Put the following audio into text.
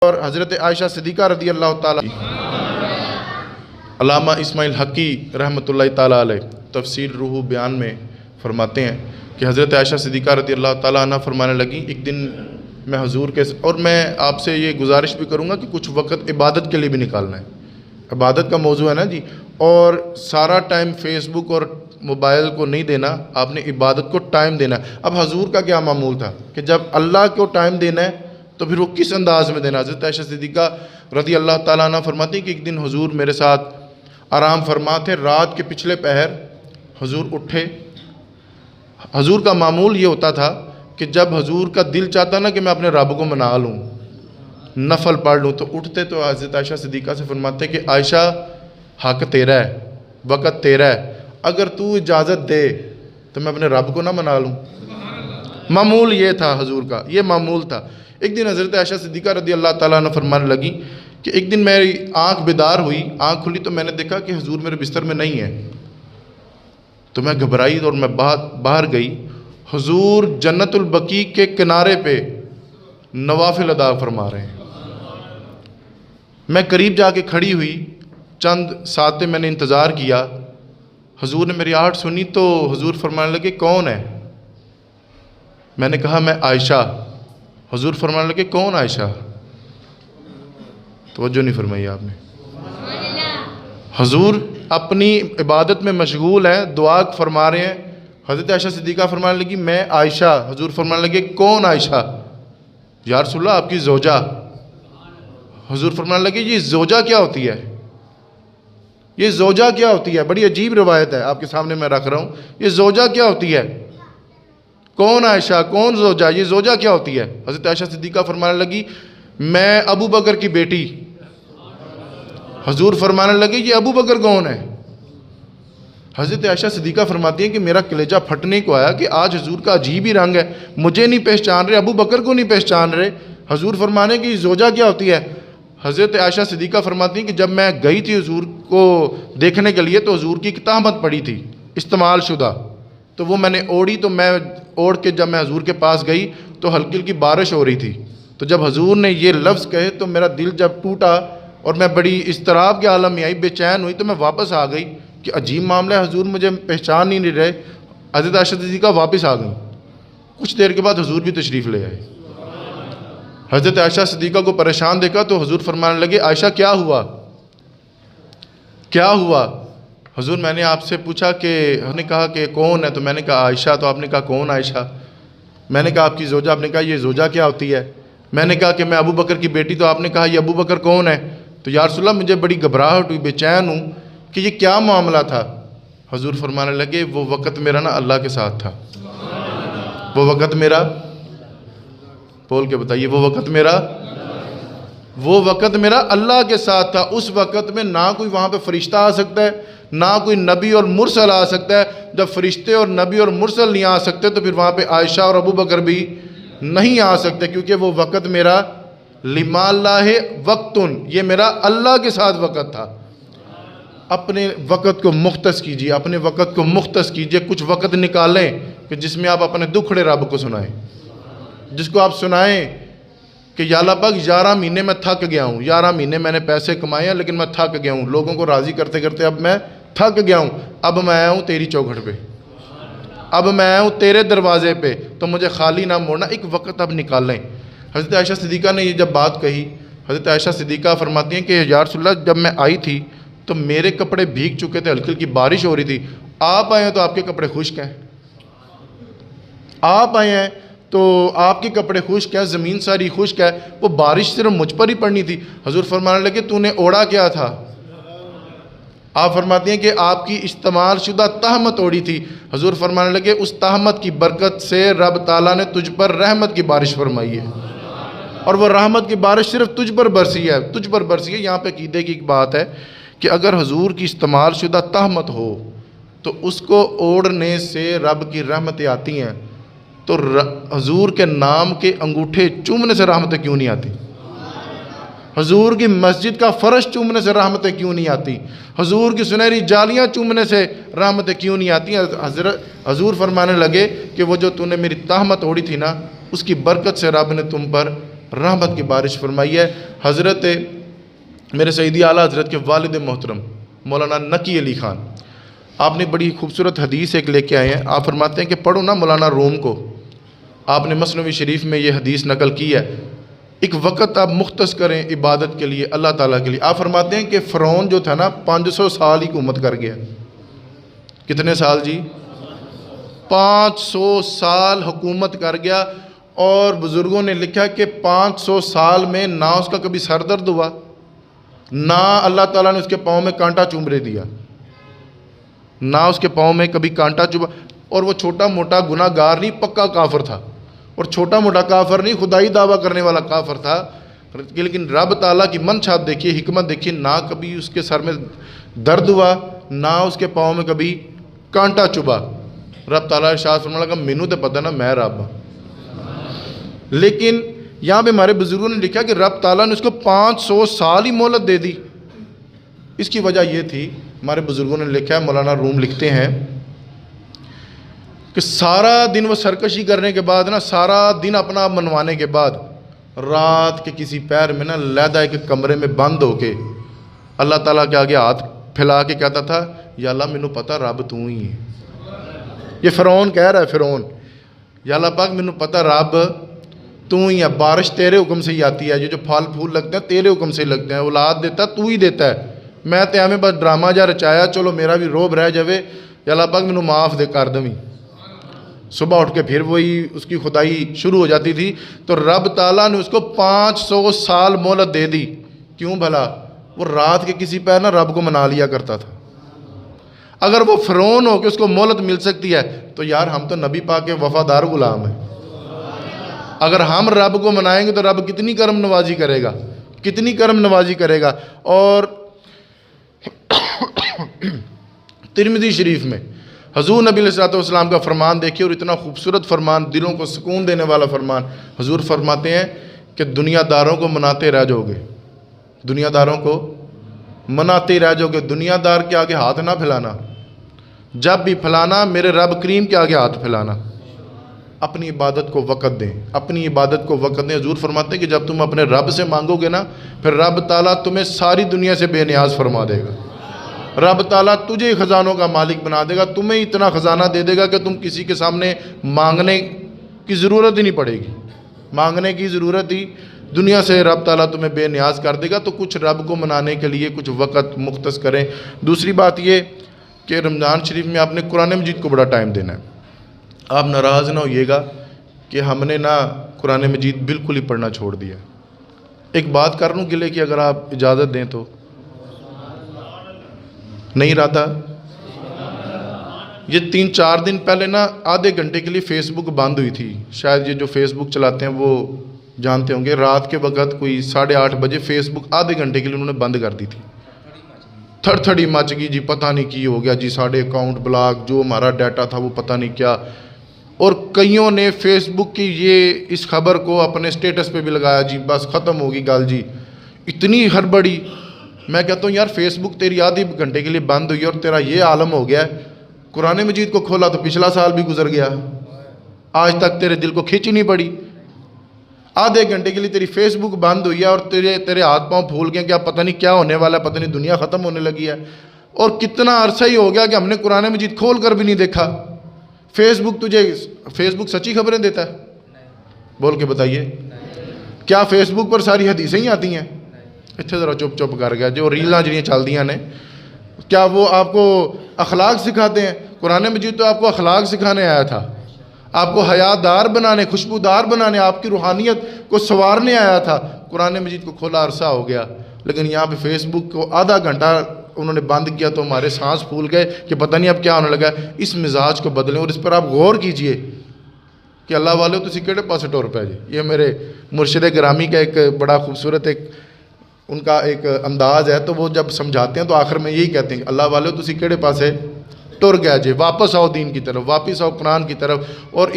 और हज़रत आयशा सिद्दीक़ा रज़ी अल्लाह ताला, अल्लामा इस्माइल हक़ी रहमतुल्लाहि ताला अलैह तफसीर रूह बयान में फ़रमाते हैं कि हज़रत आयशा सिद्दीक़ा रज़ी अल्लाह ताला अन्हा फरमाने लगी, एक दिन मैं हुज़ूर के, और मैं आपसे ये गुजारिश भी करूँगा कि कुछ वक़्त इबादत के लिए भी निकालना है, इबादत का मौजू है ना जी, और सारा टाइम फेसबुक और मोबाइल को नहीं देना, आपने इबादत को टाइम देना है। अब हुज़ूर का क्या मामूल था कि जब अल्लाह को टाइम देना है तो फिर वो किस अंदाज़ में देना। हज़रत आयशा सिद्दीक़ा रज़ी अल्लाह ताला अन्हा फरमाती हैं कि एक दिन हुज़ूर मेरे साथ आराम फरमा थे, रात के पिछले पहर हुज़ूर उठे। हुज़ूर का मामूल ये होता था कि जब हुज़ूर का दिल चाहता ना कि मैं अपने रब को मना लूँ, नफल पढ़ लूँ, तो उठते तो हज़रत आयशा सिद्दीक़ा से फरमाते कि आयशा हक़ तेरा है, वक़्त तेरा है, अगर तू इजाज़त दे तो मैं अपने रब को ना मना लूँ। मामूल ये था हुज़ूर का, ये मामूल था। एक दिन हज़रत आयशा सिद्दीक़ा रज़ी अल्लाह ताला अन्हा फरमाने लगी कि एक दिन मेरी आँख बेदार हुई, आँख खुली तो मैंने देखा कि हुज़ूर मेरे बिस्तर में नहीं है, तो मैं घबराई और मैं बाहर गई। हुज़ूर जन्नतुल बकी के किनारे पे नवाफिल अदा फरमा रहे हैं। मैं करीब जाके खड़ी हुई, चंद सातें मैंने इंतज़ार किया, हुज़ूर ने मेरी आहट सुनी तो हुज़ूर फरमाने लगे कौन है? मैंने कहा मैं आयशा। हुज़ूर फरमाने लगे कौन आयशा? तवज्जो नहीं फरमाई आपने। हुज़ूर अपनी इबादत में मशगूल हैं, दुआ फरमा रहे हैं। हज़रत आयशा सिद्दीक़ा फरमाने लगी मैं आयशा। हुज़ूर फरमाने लगे कौन आयशा? या रसूलल्लाह आपकी ज़ौजा। हुज़ूर फरमाने लगे ये ज़ौजा क्या होती है? ये ज़ौजा क्या होती है? बड़ी अजीब रवायत है, आपके सामने मैं रख रहा हूँ। ये ज़ौजा क्या होती है? कौन आयशा, कौन ज़ौजा, ये ज़ौजा क्या होती है? हज़रत आयशा सिद्दीक़ा फरमाने लगी मैं अबू बकर की बेटी। हुज़ूर फरमाने लगे ये अबू बकर कौन है? हज़रत आयशा सिद्दीक़ा फरमाती हैं कि मेरा कलेजा फटने को आया कि आज हुज़ूर का अजीब ही रंग है, मुझे नहीं पहचान रहे, अबू बकर को नहीं पहचान रहे। हुज़ूर फरमाने की ज़ौजा क्या होती है? हज़रत आयशा सिद्दीक़ा फरमाती हैं कि जब मैं गई थी हुज़ूर को देखने के लिए तो हुज़ूर की एक तहमत पड़ी थी इस्तेमाल शुदा, तो वो मैंने ओढ़ी, तो मैं ओढ़ के जब मैं हुज़ूर के पास गई तो हल्की हल्की बारिश हो रही थी, तो जब हुज़ूर ने ये लफ्ज़ कहे तो मेरा दिल जब टूटा और मैं बड़ी इस्तराब के आलम में आई, बेचैन हुई, तो मैं वापस आ गई कि अजीब मामला है, हुज़ूर मुझे पहचान ही नहीं रहे। हज़रत आयशा सिद्दीक़ा वापस आ गई। कुछ देर के बाद हुज़ूर भी तशरीफ़ ले आए। हज़रत आयशा सिद्दीक़ा को परेशान देखा तो हुज़ूर फरमाने लगे आयशा क्या हुआ, क्या हुआ? हुज़ूर मैंने आपसे पूछा कि, उसने कहा कि कौन है, तो मैंने कहा आयशा, तो आपने कहा कौन आयशा? मैंने कहा आपकी ज़ौजा, आपने कहा ये ज़ौजा क्या होती है? मैंने कहा कि मैं अबू बकर की बेटी, तो आपने कहा ये अबू बकर कौन है? तो या रसूलल्लाह मुझे बड़ी घबराहट हुई, बेचैन हूँ कि ये क्या मामला था। हुज़ूर फरमाने लगे वो वक़्त मेरा ना अल्लाह के साथ था, वो वक़्त मेरा, बोल के बताइए, वो वक़्त मेरा, वो वक़्त मेरा अल्लाह के साथ था। उस वक़्त में ना कोई वहाँ पे फ़रिश्ता आ सकता है, ना कोई नबी और मुरसल आ सकता है। जब फ़रिश्ते और नबी और मुरसल नहीं आ सकते तो फिर वहाँ पे आयशा और अबू बकर भी नहीं आ सकते, क्योंकि वो वक़्त मेरा लिमाल्लाह वक्तुन, ये मेरा अल्लाह के साथ वक़्त था। अपने वक़्त को मुख्तस कीजिए, अपने वक़्त को मुख्तस कीजिए। कुछ वक़्त निकालें कि जिसमें आप अपने दुखड़े रब को सुनाएं, जिसको आप सुनाएं कि या अल्लाह पाक 11 महीने में थक गया हूँ, 11 महीने मैंने पैसे कमाए हैं लेकिन मैं थक गया हूँ, लोगों को राज़ी करते करते अब मैं थक गया हूँ, अब मैं आया हूँ तेरी चौखट पे, अब मैं आया हूँ तेरे दरवाज़े पे, तो मुझे खाली ना मोड़ना। एक वक़्त अब निकालें। हज़रत आयशा सिद्दीक़ा ने ये जब बात कही, हज़रत आयशा सिद्दीक़ा फरमाती हैं कि या रसूलल्लाह जब मैं आई थी तो मेरे कपड़े भीग चुके थे, हल्की हल्की बारिश हो रही थी, आप आए हैं तो आपके कपड़े खुश्क हैं, आप आए हैं तो आपके कपड़े खुश्क हैं, ज़मीन सारी खुश्क है, वो बारिश सिर्फ मुझ पर ही पड़नी थी। हुज़ूर फरमाने लगे तूने ओढ़ा क्या था? आप फरमाती हैं कि आपकी इस्तेमाल शुदा तहमत ओढ़ी थी। हुज़ूर फरमाने लगे उस तहमत की बरकत से रब ताला ने तुझ पर रहमत की बारिश फरमाई है, और वो रहमत की बारिश सिर्फ तुझ पर बरसी है, तुझ पर बरसी है। यहाँ पे कीदे की एक बात है कि अगर हुज़ूर की इस्तेमाल शुदा तहमत हो तो उसको ओढ़ने से रब की रहमतें आती हैं, तो हुज़ूर के नाम के अंगूठे चूमने से रहमतें क्यों नहीं आती? हुज़ूर की मस्जिद का फ़र्श चूमने से रहमतें क्यों नहीं आती? हुज़ूर की सुनहरी जालियाँ चूमने से रहमतें क्यों नहीं आती? हुज़ूर फरमाने लगे कि वो जो तूने मेरी तहमत ओढ़ी थी ना, उसकी बरकत से रब ने तुम पर रहमत की बारिश फरमाई है। हज़रत मेरे सईदी आला हज़रत के वालिद मोहतरम मौलाना नकी अली ख़ान, आपने बड़ी खूबसूरत हदीस एक लेके आए हैं। आप फरमाते हैं कि पढ़ो ना मौलाना रूम को, आपने मसनवी शरीफ में ये हदीस नकल की है। एक वक़्त आप मुख्तस करें इबादत के लिए, अल्लाह ताला के लिए। आप फरमाते हैं कि फ़िरौन जो था ना 500 साल ही हुकूमत कर गया। कितने साल जी? 500 साल हुकूमत कर गया। और बुज़ुर्गों ने लिखा कि 500 साल में ना उसका कभी सर दर्द हुआ, ना अल्लाह ताला ने उसके पाँव में कांटा चुभने दिया, ना उसके पाँव में कभी कांटा चुभा। और वो छोटा मोटा गुनाहगार नहीं, पक्का काफिर था। और छोटा मोटा काफिर नहीं, खुदाई दावा करने वाला काफिर था। लेकिन रब ताला की मनशात देखिए, हिकमत देखिए, ना कभी उसके सर में दर्द हुआ, ना उसके पाँव में कभी कांटा चुभा। रब ताला इरशाद फरमाने लगा, मैनू तो पता ना, मैं रब हाँ। लेकिन यहाँ पे हमारे बुजुर्गों ने लिखा कि रब ताला ने उसको 500 साल ही मोहलत दे दी। इसकी वजह यह थी, हमारे बुजुर्गों ने लिखा है, मौलाना रूम लिखते हैं कि सारा दिन वो सरकशी करने के बाद ना, सारा दिन अपना आप मनवाने के बाद, रात के किसी पैर में ना लैदा एक कमरे में बंद होके अल्लाह ताला के आगे हाथ फैला के कहता था, या अल्लाह मैनू पता रब तू ही है। ये फ़िरौन कह रहा है, फ़िरौन, या अल्लाह पाक मैनू पता रब तू ही है, बारिश तेरे हुक्म से ही आती है, ये जो फल फूल लगते हैं तेरे हुक्म से ही लगते हैं, औलाद देता तू ही देता है, मैं तो एवं बस ड्रामा जा रचाया, चलो मेरा भी रोब रह जावे, या अल्लाह पाक मैनू माफ़ दे कर दवी। सुबह उठ के फिर वही उसकी खुदाई शुरू हो जाती थी। तो रब ताला ने उसको 500 साल मोहलत दे दी। क्यों भला? वो रात के किसी पैर ना रब को मना लिया करता था। अगर वो फ़िरौन हो के उसको मोहलत मिल सकती है, तो यार हम तो नबी पाक के वफ़ादार गुलाम हैं। अगर हम रब को मनाएंगे तो रब कितनी करम नवाजी करेगा, कितनी करम नवाजी करेगा। और तिरमिज़ी शरीफ में हजूर नबी अलैहिस्सलाम का फरमान देखिए, और इतना खूबसूरत फरमान, दिलों को सुकून देने वाला फरमान। हजूर फरमाते हैं कि दुनियादारों को मनाते रह जाओगे, दुनियादारों को मनाते रह जाओगे, दुनियादार के आगे हाथ ना फैलाना, जब भी फैलाना मेरे रब करीम के आगे हाथ फैलाना। अपनी इबादत को वक़्त दें, अपनी इबादत को वक़्त दें। हजूर फरमाते हैं कि जब तुम अपने रब से मांगोगे ना, फिर रब ताला तुम्हें सारी दुनिया से बेनियाज फरमा देगा। रब ताला तुझे ख़जानों का मालिक बना देगा, तुम्हें इतना ख़जाना दे देगा कि तुम किसी के सामने मांगने की ज़रूरत ही नहीं पड़ेगी, मांगने की ज़रूरत ही दुनिया से रब ताला तुम्हें बेनियाज कर देगा। तो कुछ रब को मनाने के लिए कुछ वक़्त मुख्तस करें। दूसरी बात ये कि रमज़ान शरीफ में आपने कुरान मजीद को बड़ा टाइम देना है। आप नाराज़ ना होइएगा कि हमने ना कुरान मजीद बिल्कुल ही पढ़ना छोड़ दिया। एक बात कर लूँ गिले की, अगर आप इजाज़त दें तो। नहीं इरादा? ये 3-4 दिन पहले ना आधे घंटे के लिए फ़ेसबुक बंद हुई थी। शायद ये जो फ़ेसबुक चलाते हैं वो जानते होंगे। रात के वक्त कोई 8:30 बजे फ़ेसबुक आधे घंटे के लिए उन्होंने बंद कर दी थी। थड़थड़ी मच गई जी, पता नहीं की हो गया जी, साढ़े अकाउंट ब्लॉक, जो हमारा डाटा था वो पता नहीं क्या। और कईयों ने फ़ेसबुक की ये इस खबर को अपने स्टेटस पे भी लगाया जी, बस ख़त्म होगी गल जी। इतनी हड़बड़ी। मैं कहता हूँ यार, फ़ेसबुक तेरी आधे घंटे के लिए बंद हुई और तेरा ये आलम हो गया है। कुरान मजीद को खोला तो पिछला साल भी गुजर गया, आज तक तेरे दिल को खिंच नहीं पड़ी। आधे घंटे के लिए तेरी फ़ेसबुक बंद हुई है और तेरे हाथ पाँव फूल गए, क्या पता नहीं क्या होने वाला है, पता नहीं दुनिया ख़त्म होने लगी है। और कितना अरसा ही हो गया कि हमने कुरान मजीद खोल कर भी नहीं देखा। फ़ेसबुक सच्ची खबरें देता है? बोल के बताइए, क्या फ़ेसबुक पर सारी हदीसें ही आती हैं? इतने ज़रा चुप चुप कर गया। जो रीलां जड़ियाँ चलदियाँ ने, क्या वो आपको अखलाक सिखाते हैं? कुरान मजीद तो आपको अखलाक सिखाने आया था, आपको हयादार बनाने, खुशबूदार बनाने, आपकी रूहानियत को संवारने आया था। कुरान मजीद को खोला अरसा हो गया, लेकिन यहाँ पे फ़ेसबुक को आधा घंटा उन्होंने बंद किया तो हमारे सांस फूल गए कि पता नहीं अब क्या होने लगा। इस मिजाज को बदलें और इस पर आप गौर कीजिए कि अल्लाह वाले तुसी केड़े पासे टुर पै जी। ये मेरे मुर्शिद गिरामी का एक बड़ा खूबसूरत एक उनका एक अंदाज़ है। तो वो जब समझाते हैं तो आखिर में यही कहते हैं, अल्लाह वाले तुसी केड़े पासे टुर गया जी, वापस आओ दीन की तरफ, वापस आओ कुरान की तरफ। और